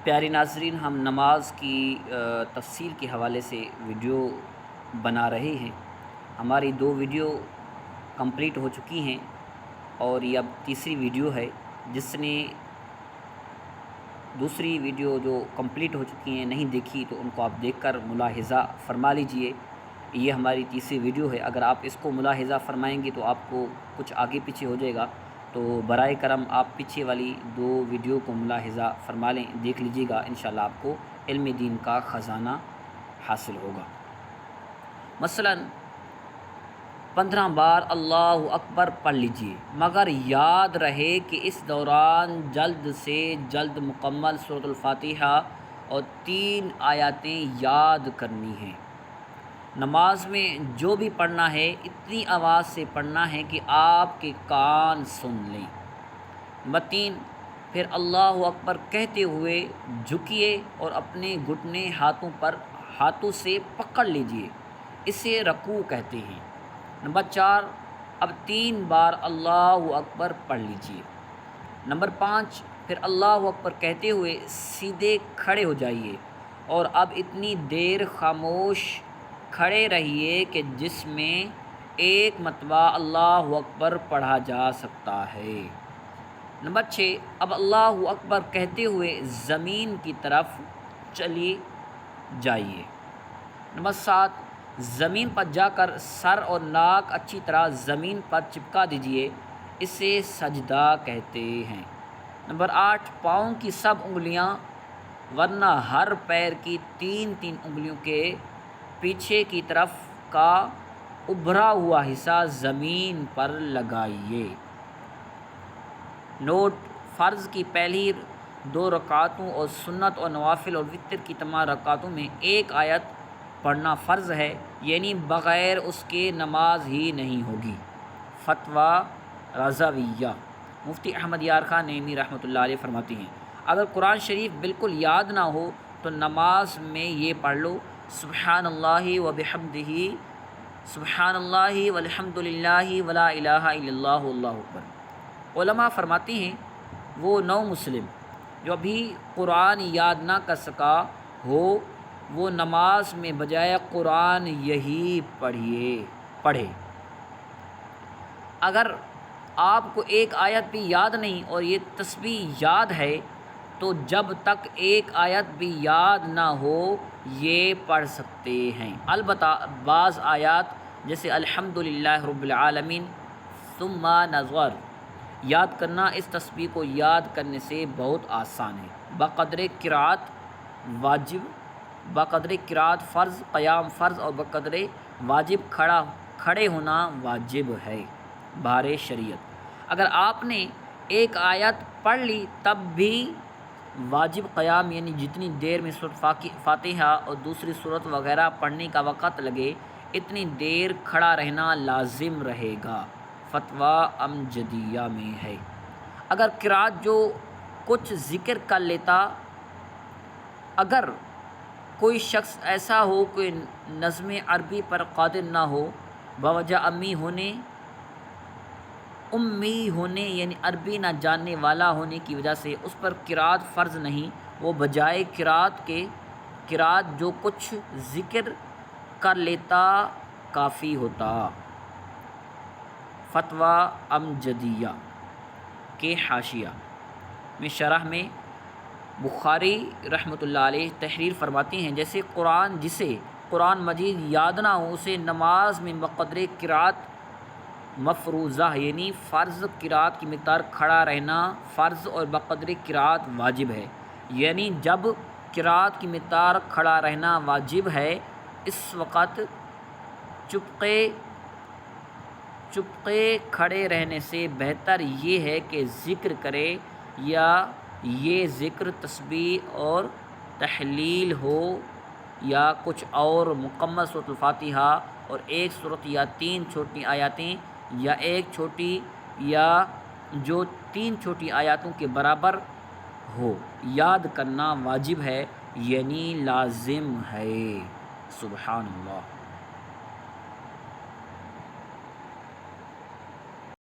پیارے ناظرین، ہم نماز کی تفصیل کے حوالے سے ویڈیو بنا رہے ہیں۔ ہماری 2 ویڈیو کمپلیٹ ہو چکی ہیں اور یہ اب تیسری ویڈیو ہے۔ جس نے دوسری ویڈیو جو کمپلیٹ ہو چکی ہیں نہیں دیکھی تو ان کو آپ دیکھ کر ملاحظہ فرما لیجئے۔ یہ ہماری تیسری ویڈیو ہے۔ اگر آپ اس کو ملاحظہ فرمائیں گے تو آپ کو کچھ آگے پیچھے ہو جائے گا، تو برائے کرم آپ پیچھے والی 2 ویڈیو کو ملاحظہ فرما لیں، دیکھ لیجیے گا، انشاءاللہ آپ کو علم دین کا خزانہ حاصل ہوگا۔ مثلا 15 بار اللہ اکبر پڑھ لیجئے، مگر یاد رہے کہ اس دوران جلد سے جلد مکمل سورۃ الفاتحہ اور 3 آیاتیں یاد کرنی ہیں۔ نماز میں جو بھی پڑھنا ہے اتنی آواز سے پڑھنا ہے کہ آپ کے کان سن لیں۔ نمبر 3، پھر اللہ اکبر کہتے ہوئے جھکیے اور اپنے گھٹنے ہاتھوں سے پکڑ لیجئے، اسے رکوع کہتے ہیں۔ نمبر 4، اب 3 بار اللہ اکبر پڑھ لیجئے۔ نمبر 5، پھر اللہ اکبر کہتے ہوئے سیدھے کھڑے ہو جائیے اور اب اتنی دیر خاموش کھڑے رہیے کہ جس میں ایک مرتبہ اللہ اکبر پڑھا جا سکتا ہے۔ نمبر 6، اب اللہ اکبر کہتے ہوئے زمین کی طرف چلی جائیے۔ نمبر 7، زمین پر جا کر سر اور ناک اچھی طرح زمین پر چپکا دیجئے، اسے سجدہ کہتے ہیں۔ نمبر 8، پاؤں کی سب انگلیاں ورنہ ہر پیر کی 3 انگلیوں کے پیچھے کی طرف کا ابھرا ہوا حصہ زمین پر لگائیے۔ نوٹ: فرض کی پہلی 2 رکعتوں اور سنت اور نوافل اور وتر کی تمام رکعتوں میں 1 آیت پڑھنا فرض ہے، یعنی بغیر اس کے نماز ہی نہیں ہوگی۔ فتویٰ رضویہ: مفتی احمد یار خان نعیمی رحمۃ اللہ علیہ فرماتے ہیں، اگر قرآن شریف بالکل یاد نہ ہو تو نماز میں یہ پڑھ لو: سبحان اللہ و بحمدہ، سبحان اللہ والحمد للہ ولا الہ الا اللہ اللہ اکبر۔ علماء فرماتے ہیں وہ نو مسلم جو ابھی قرآن یاد نہ کر سکا ہو وہ نماز میں بجائے قرآن یہی پڑھے۔ اگر آپ کو 1 آیت بھی یاد نہیں اور یہ تسبیح یاد ہے تو جب تک 1 آیت بھی یاد نہ ہو یہ پڑھ سکتے ہیں۔ البتہ بعض آیات جیسے الحمدللہ رب العالمین ثم نظر یاد کرنا اس تسبیح کو یاد کرنے سے بہت آسان ہے۔ بقدر قرات فرض، قیام فرض اور بقدر واجب کھڑے ہونا واجب ہے بہر شریعت۔ اگر آپ نے 1 آیت پڑھ لی تب بھی واجب قیام، یعنی جتنی دیر میں سورۃ فاتحہ اور دوسری سورت وغیرہ پڑھنے کا وقت لگے اتنی دیر کھڑا رہنا لازم رہے گا۔ فتویٰ امجدیہ میں ہے، اگر قرات جو کچھ ذکر کر لیتا، اگر کوئی شخص ایسا ہو کہ نظم عربی پر قادر نہ ہو، بوجہ امی ہونے یعنی عربی نہ جاننے والا ہونے کی وجہ سے اس پر قرات فرض نہیں، وہ بجائے قرات جو کچھ ذکر کر لیتا کافی ہوتا۔ فتویٰ امجدیہ کے حاشیہ میں شرح میں بخاری رحمۃ اللہ علیہ تحریر فرماتے ہیں، جسے قرآن مجید یاد نہ ہو اسے نماز میں بقدر قرات مفروضہ یعنی فرض قرات کی مقدار کھڑا رہنا فرض اور بقدر قرات واجب ہے۔ یعنی جب قرات کی مقدار کھڑا رہنا واجب ہے اس وقت چپکے کھڑے رہنے سے بہتر یہ ہے کہ ذکر کرے، یا یہ ذکر تسبیح اور تحلیل ہو یا کچھ اور، مکمل سورۃ الفاتحہ اور 1 سورت یا 3 چھوٹی آیاتیں، یا 1 چھوٹی یا جو 3 چھوٹی آیاتوں کے برابر ہو، یاد کرنا واجب ہے یعنی لازم ہے۔ سبحان اللہ۔